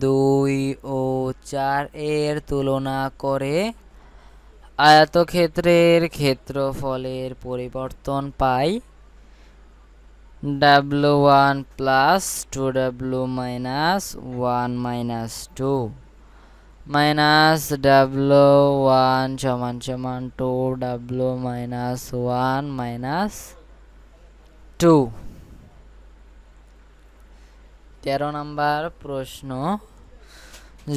2 ও 4 এর তুলনা করে আয়তক্ষেত্রের ক্ষেত্রফলের পরিবর্তন পাই। W1 plus 2W minus 1 minus 2 minus W1 সমান সমান 2W মাইনাস 1 মাইনাস 2। 13 নম্বর প্রশ্ন,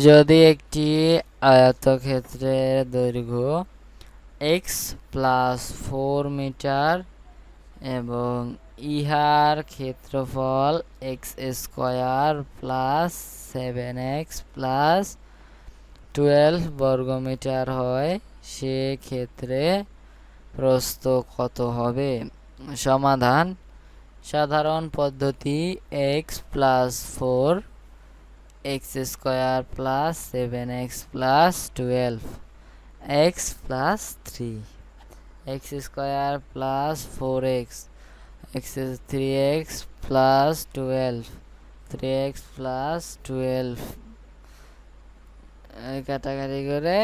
যদি একটি আয়তক্ষেত্রের দৈর্ঘ্য x প্লাস 4 মিটার এবং ইহার ক্ষেত্রফল x square plus 7x plus 12 বর্গমিটার হয়, সেক্ষেত্রে প্রস্থ কত হবে? সমাধান: সাধারণ পদ্ধতি x plus 4 x square plus 7x plus 12 x plus 3 x square plus 4x x 3x plus 12 3x plus 12 কাটাকাটি করে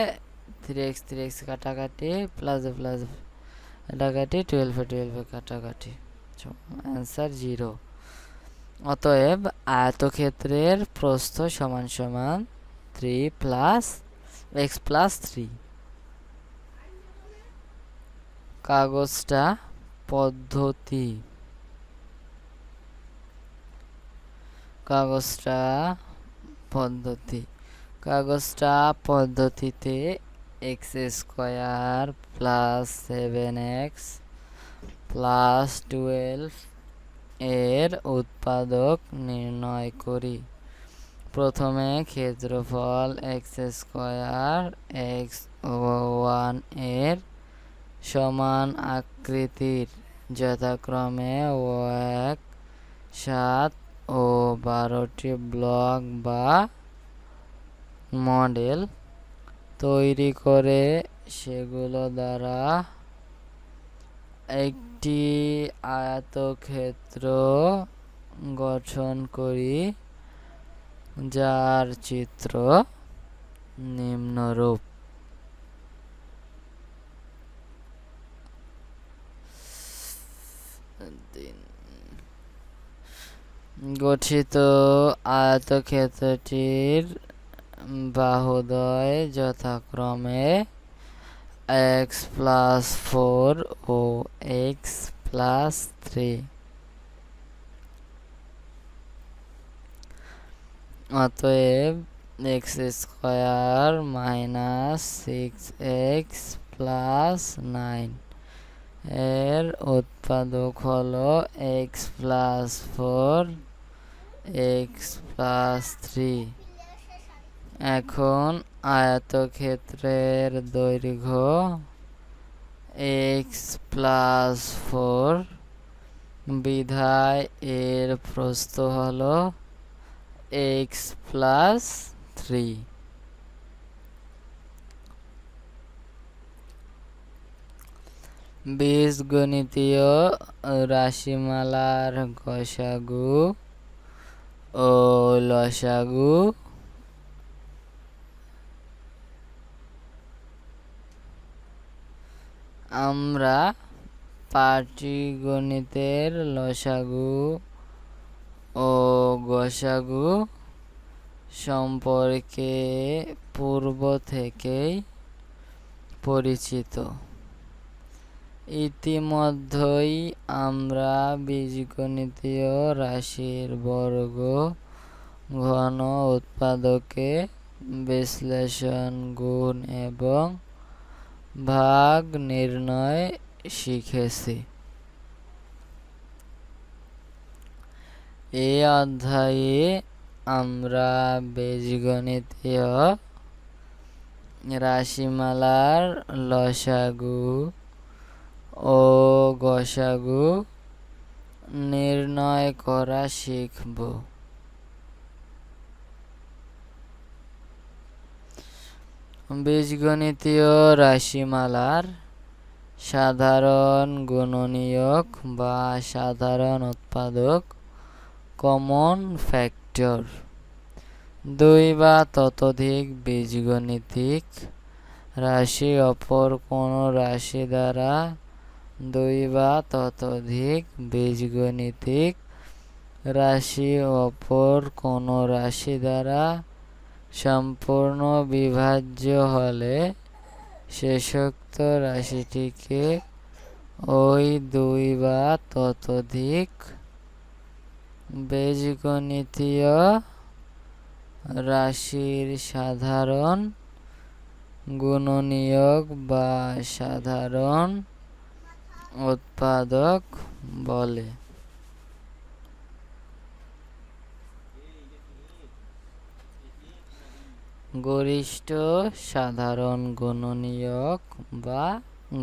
3x কাটাকাটি প্লাস প্লাস কাটাকাটি 12 কাটাকাটি, অ্যান্সার 0। অতএব আয়তক্ষেত্রের প্রস্থ সমান সমান 3 প্লাস x প্লাস 3। কাগজটা পদ্ধতি, কাগজটা পদ্ধতিতে x square plus 7x plus 12 এর উৎপাদক নির্ণয় করি। প্রথমে ক্ষেত্রফল x স্কোয়ার x1 এর সমান আকৃতির যথাক্রমে 1 7 ও 12টি ব্লক বা মডেল তৈরি করে সেগুলো দ্বারা একটি আয়তক্ষেত্র গঠন করি, যার চিত্র নিম্নরূপ। গঠিত আয়তক্ষেত্রটির বাহুদ্বয় যথাক্রমে x প্লাস 4 ও x প্লাস 3। অতএব x square minus 6x plus 9 এর উৎপাদক হলো x প্লাস 4 x প্লাস 3। এখন আয়তক্ষেত্রের দৈর্ঘ্য x প্লাস 4 বিধায় এর প্রস্থ হলো x প্লাস 3। বীজগণিতীয় রাশিমালার গসাগু ও লসাগু আমরা পাটিগণিতের লসাগু ও গসাগু সম্পর্কে পূর্ব থেকেই পরিচিত। ইতিমধ্যেই আমরা বীজগণিতীয় রাশির বর্গ, ঘন, উৎপাদকে বিশ্লেষণ, গুণ এবং ভাগ নির্ণয় শিখেছি। এই অধ্যায়ে আমরা বীজগণিতীয় রাশিমালার লসাগু ও গসাগু নির্ণয় করা শিখব। বীজগণিতীয় রাশিমালার সাধারণ গুণনীয়ক বা সাধারণ উৎপাদক, কমন ফ্যাক্টর দুই বা ততোধিক বীজগণিতিক রাশি অপর কোনো রাশি দ্বারা দুই বা ততোধিক বীজগণিতিক রাশি অপর কোনো রাশি দ্বারা সম্পূর্ণ বিভাজ্য হলে শেষোক্ত রাশিটিকে ওই দুই বা ততোধিক বীজগণিতীয় রাশির সাধারণ গুণনীয়ক বা সাধারণ উৎপাদক বলে। গরিষ্ঠ সাধারণ গুণনীয়ক বা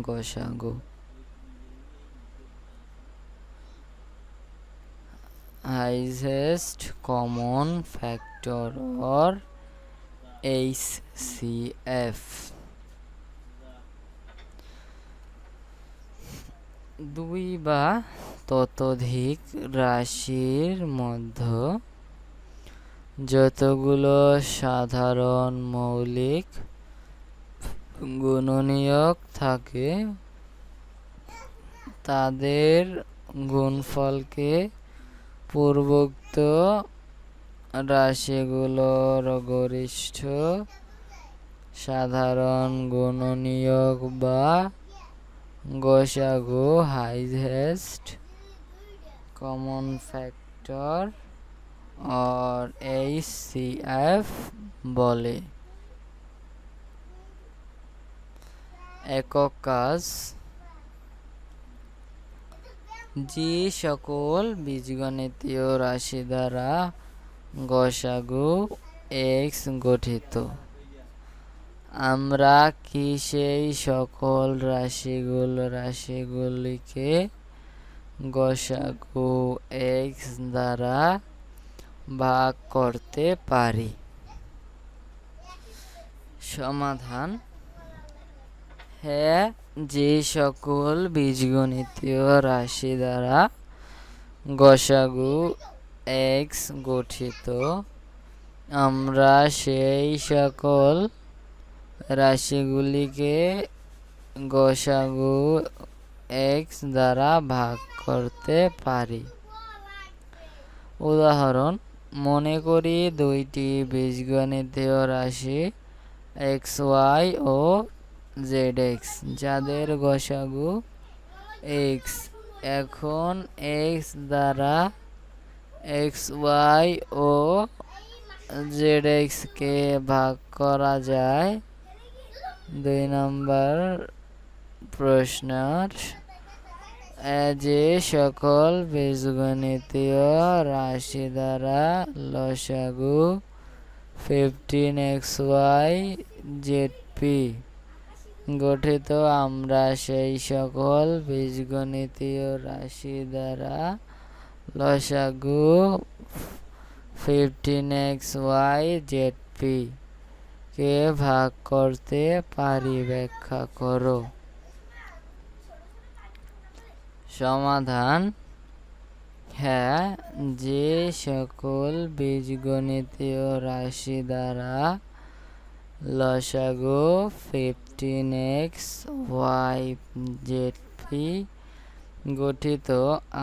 গসাগু। Highest common factor or HCF। দুই বা ততোধিক রাশির মধ্যে যতগুলো সাধারণ মৌলিক গুণনীয়ক থাকে তাদের গুণফলকে পূর্বোক্ত রাশিগুলোর গরিষ্ঠ সাধারণ গুণনীয়ক বা গসাগু highest common factor or HCF বলে। একক কাজ। যে সকল বীজগণিতীয় রাশি দ্বারা গসাগু x গঠিত, আমরা কি সেই সকল রাশিগুলিকে গসাগু x দ্বারা ভাগ করতে পারি? সমাধান: হ্যাঁ, যে সকল বীজগণিতীয় রাশি দ্বারা গসাগু x গঠিত, আমরা সেই সকল রাশিগুলিকে গসাগু x দ্বারা ভাগ করতে পারি। উদাহরণ: মনে করি দুইটি বীজগণিতীয় রাশি xy ও zx যাদের গসাগু x। এখন x দ্বারা xy ও zx কে ভাগ করা যায়। 2 নম্বর প্রশ্নের যে সকল বীজগণিতীয় রাশি দ্বারা লসাগু 15xy zp গঠিত, আমরা সেই সকল বীজগণিতীয় রাশি দ্বারা লসাগু 15xy zp কে ভাগ করতে পারি। ব্যাখ্যা করো। সমাধান: হ্যাঁ, যে সকল বীজগণিতীয় রাশি দ্বারা লসাগু 15xy zp গঠিত,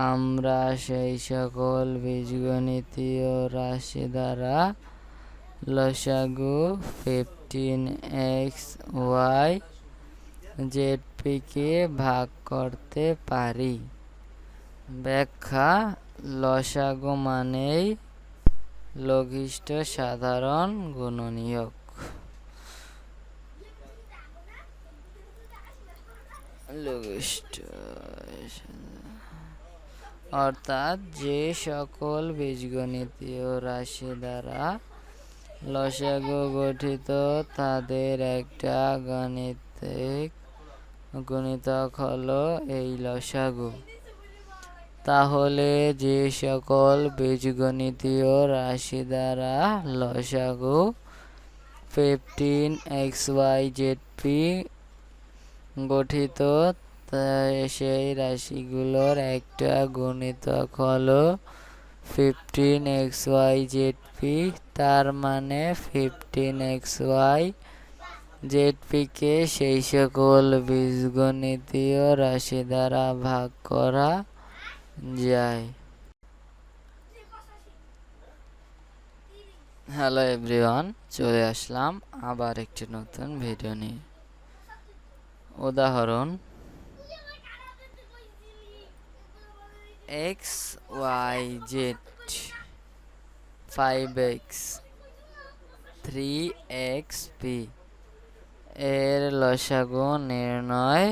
আমরা সেই সকল বীজগণিতীয় রাশি দ্বারা লসাগু 15xy zp কে ভাগ করতে পারি। ব্যাখ্যা: লসাগু মানেই লঘিষ্ঠ সাধারণ গুণনীয়ক। অর্থাৎ যে সকল বীজগণিতীয় রাশি দ্বারা লসাগু গঠিত তাদের একটা গুণিতক হলো এই লসাগু। তাহলে যে সকল বীজগণিতীয় রাশি দ্বারা লসাগু 15xy zp গঠিত সেই রাশিগুলোর একটা গুণিতক হলো 15xyzp, তার মানে 15xy জেডপিকে সেই সকল বীজগণিতীয় রাশি দ্বারা ভাগ করা যায়। হ্যালো এভরিওয়ান, চলে আসলাম আবার একটি নতুন ভিডিও নিয়ে। উদাহরণ x y z 5x 3xp এর লসাগু নির্ণয়।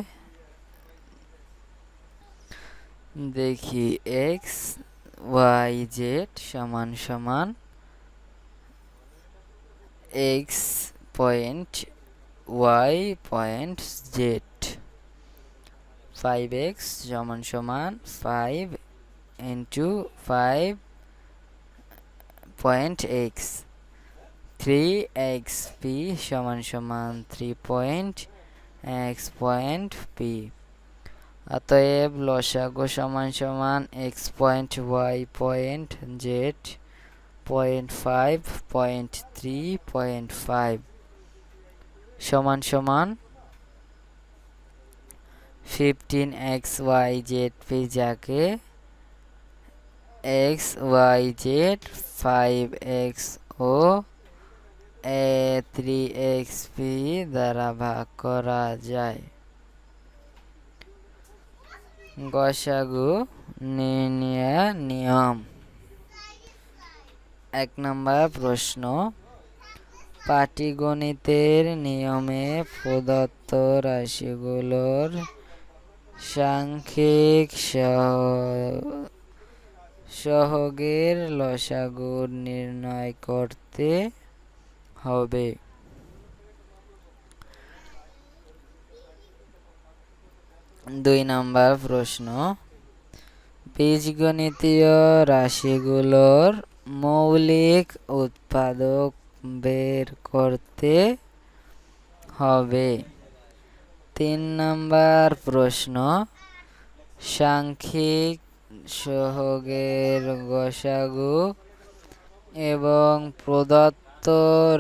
দেখি x y z সমান সমান x point y point z, 5x সমান সমান 5 ইন্টু 5 পয়েন্ট x, 3xp সমান সমান 3 পয়েন্ট x পয়েন্ট p। অতএব লসাগু সমান সমান x point y point z point 5 point 3 point 5 সমান সমান 15xyzp, যাকে xyz 5x ও 3xp দ্বারা ভাগ করা যায়। গসাগু নির্ণয় নিয়ম। 1 নম্বর প্রশ্ন, পাটিগণিতের নিয়মে প্রদত্ত রাশিগুলোর সাংখ্যিক সহগের লসাগু নির্ণয় করতে হবে। 2 নম্বর প্রশ্ন, বীজগণিতীয় রাশিগুলোর মৌলিক উৎপাদক বের করতে হবে। 3 নম্বর প্রশ্ন, সাংখ্যিক সহগের গসাগু এবং প্রদত্ত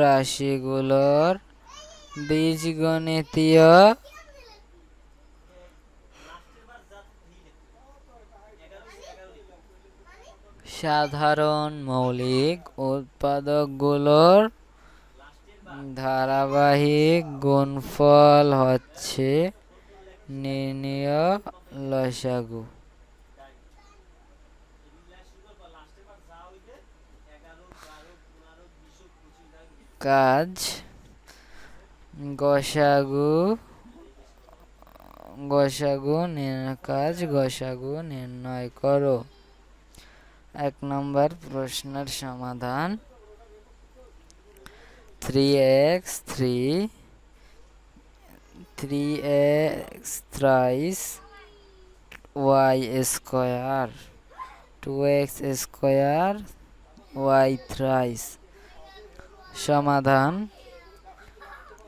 রাশিগুলোর বীজগণিতীয় সাধারণ মৌলিক উৎপাদকগুলোর ধারাবাহিক গুণফল হচ্ছে নির্ণেয় লসাগু। কাজ, গসাগু নির্ণয় করো। 1 নম্বর প্রশ্নের সমাধান, 3x 3x y square 2x square y thrice। সমাধান,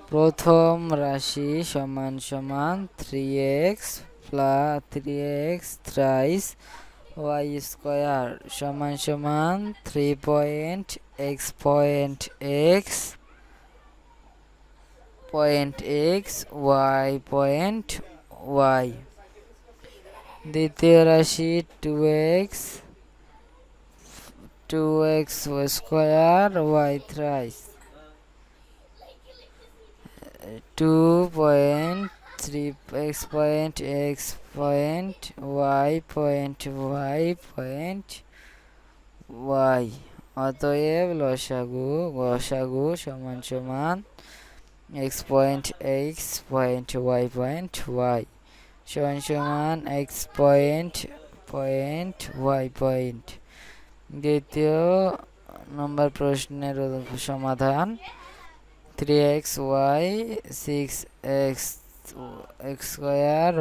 প্রথম রাশি সমান সমান 3x thrice y স্কয়ার সমান সমান 3 point x point x point x y point y। দ্বিতীয় রাশি 2x square y thrice 2.3 x point x point y point y point y। অতএব গসাগু সমান সমান x point y point y সমান সমান x পয়েন্ট y পয়েন্ট। দ্বিতীয় নম্বর প্রশ্নের সমাধান, 3xy 6x square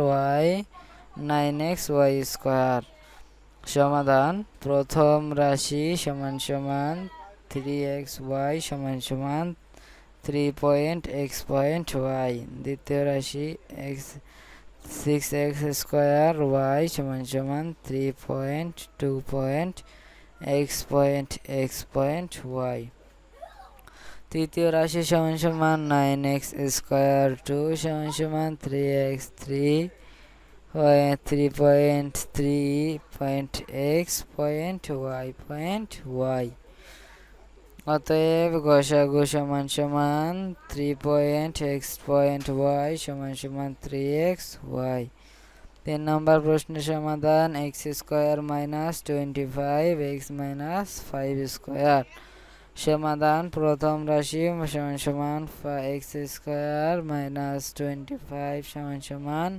y 9x y square. সমাধান, প্রথম রাশি সমান সমান 3xy সমান সমান 3 পয়েন্ট x পয়েন্ট y। দ্বিতীয় রাশি 6x স্কয়ার y সমান সমান 3.2 x পয়েন্ট y। তৃতীয় রাশি সমান সমান 9x স্কোয়ার 2 সমান সমান 3x 3.3 পয়েন্ট y। অতএব গসাগু সমান সমান 3.x.y সমান সমান 3xy। 3 নম্বর প্রশ্নের সমাধান x square minus 25x minus 5 square. সমাধান প্রথম রাশি সমান সমান x স্কোয়ার মাইনাস 25 সমান সমান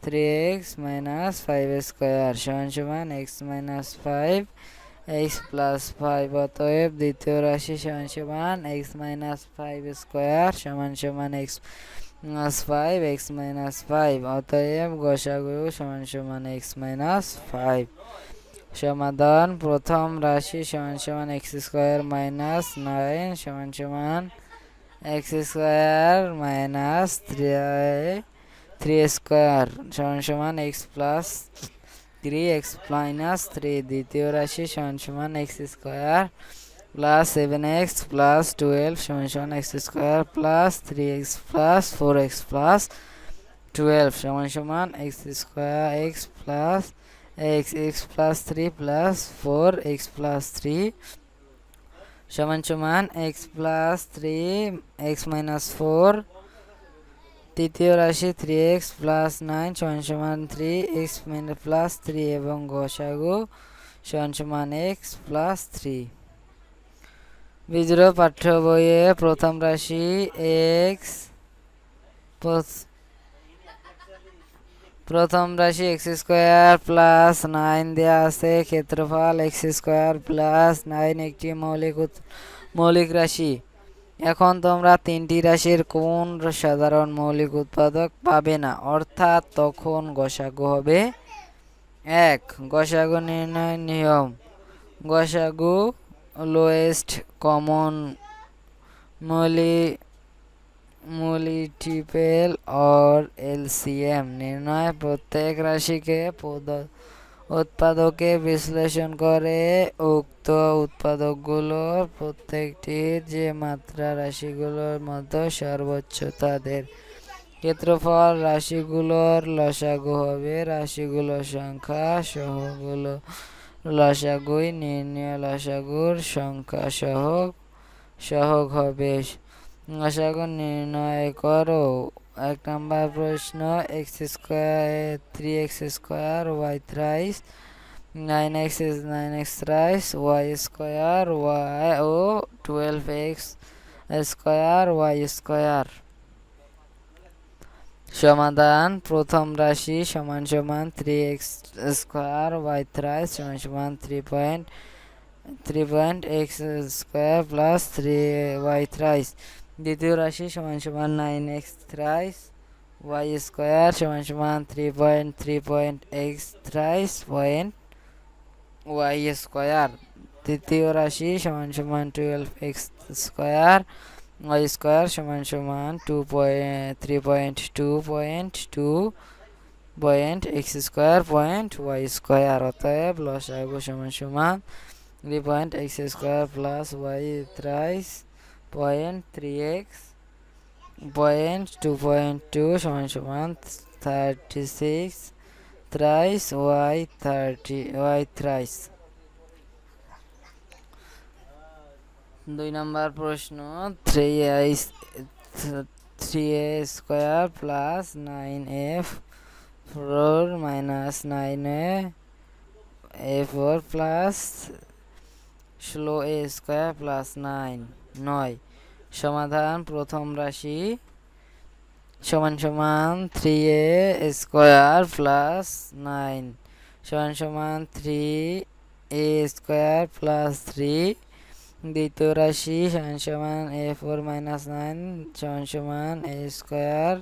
3x মাইনাস 5 স্কোয়ার সমান সমান x মাইনাস 5 x প্লাস 5। অতএব দ্বিতীয় রাশি সমান সমান x মাইনাস 5 স্কোয়ার সমান সমান x মাইনাস 5 x মাইনাস 5। অতএব গসাগু সমান সমান x মাইনাস 5। সমাধান প্রথম রাশি সমান সমান x স্কোয়ার মাইনাস 9 সমান সমান x স্কোয়ার মাইনাস 3 স্কোয়ার সমান সমান x প্লাস 3x মাইনাস 3। দ্বিতীয় রাশি সমান সমান x square plus 7x plus 12 সমান সমান x square plus 3x plus 4x plus 12 সমান সমান x square x plus x plus 3 plus 4x plus 3 সমান সমান x প্লাস 3 x মাইনাস 4। তৃতীয় রাশি 3x প্লাস 9 সমান সমান 3x মাইনাস প্লাস 3 এবং গসাগু সমান সমান x প্লাস 3। বিজোড় পাঠ্য বইয়ে প্রথম রাশি x স্কোয়ার প্লাস 9 দেওয়া আছে। ক্ষেত্রফল x স্কোয়ার প্লাস 9 একটি মৌলিক রাশি। এখন তোমরা তিনটি রাশির কোন সাধারণ মৌলিক উৎপাদক পাবে না, অর্থাৎ তখন গসাগু হবে 1। গসাগু নির্ণয় নিয়ম। গসাগু lowest common multiple or LCM নির্ণয়। প্রত্যেক রাশিকে উৎপাদকে বিশ্লেষণ করে উক্ত উৎপাদকগুলোর প্রত্যেকটির যে মাত্রা রাশিগুলোর মধ্যে সর্বোচ্চ তাদের ক্ষেত্রফল রাশিগুলোর লসাগু হবে রাশিগুলোর সংখ্যা সহগুলো লসাগুই নির্ণয় লসাগুর সংখ্যা সহগ হবে। লসাগু নির্ণয় করো। 1 নম্বর প্রশ্ন x square 3x square y thrice 9x thrice y square y ও 12x স্কোয়ার y স্কোয়ার। সমাধান প্রথম রাশি সমান সমান 3x স্কোয়ার y থ্রাইস সমান সমান 3.x square plus 3y thrice. দ্বিতীয় রাশি সমান সমান 9x থ্রাইস y স্কোয়ার সমান সমান 3.x থ্রাইস y স্কোয়ার। তৃতীয় রাশি সমান সমান 12x স্কোয়ার y স্কোয়ার সমান সমান 3.2x স্কোয়ার y স্কোয়ার। অতএব লসাগু সমান সমান 3.x square plus y thrice 0.3x 2.2 সমান সমান 36 থ্রাইস y থ্রাইস। 2 নম্বর প্রশ্ন 3a square plus 9f 4 minus 9a4 plus 16a square plus 9। সমাধান প্রথম রাশি সমান সমান 3a স্কোয়ার প্লাস 9 সমান সমান 3a স্কোয়ার প্লাস 3। দ্বিতীয় রাশি সমান সমান a4 মাইনাস 9 সমান সমান a স্কোয়ার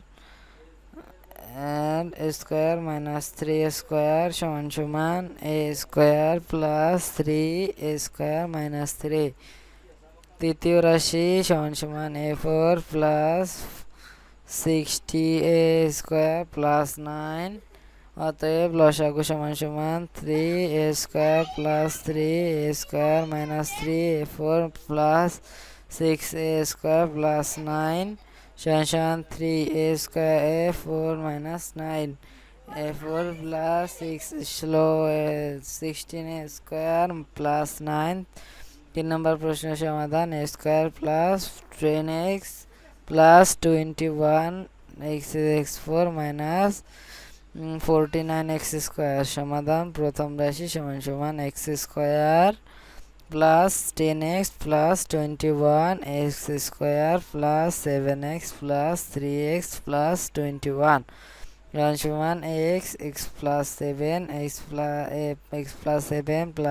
মাইনাস 3 স্কোয়ার সমান সমান a square plus 3a square minus 3। তৃতীয় রাশি সমান সমান a4 plus 60a square plus 9 অতএব লসাগু সমান সমান 3a square plus 3a square minus 3a4 plus 6a square plus 9 সমান সমান 3a square a4 minus 9 a4 plus 6 16a square plus 9। 3 নম্বর প্রশ্নের সমাধান a square plus 10x plus 21 x4 minus 49x square. সমাধান প্রথম রাশি সমান সমান x square plus 10x plus 21x square plus 7x plus 3x plus 21 সমান x plus 7 x plus 7 plus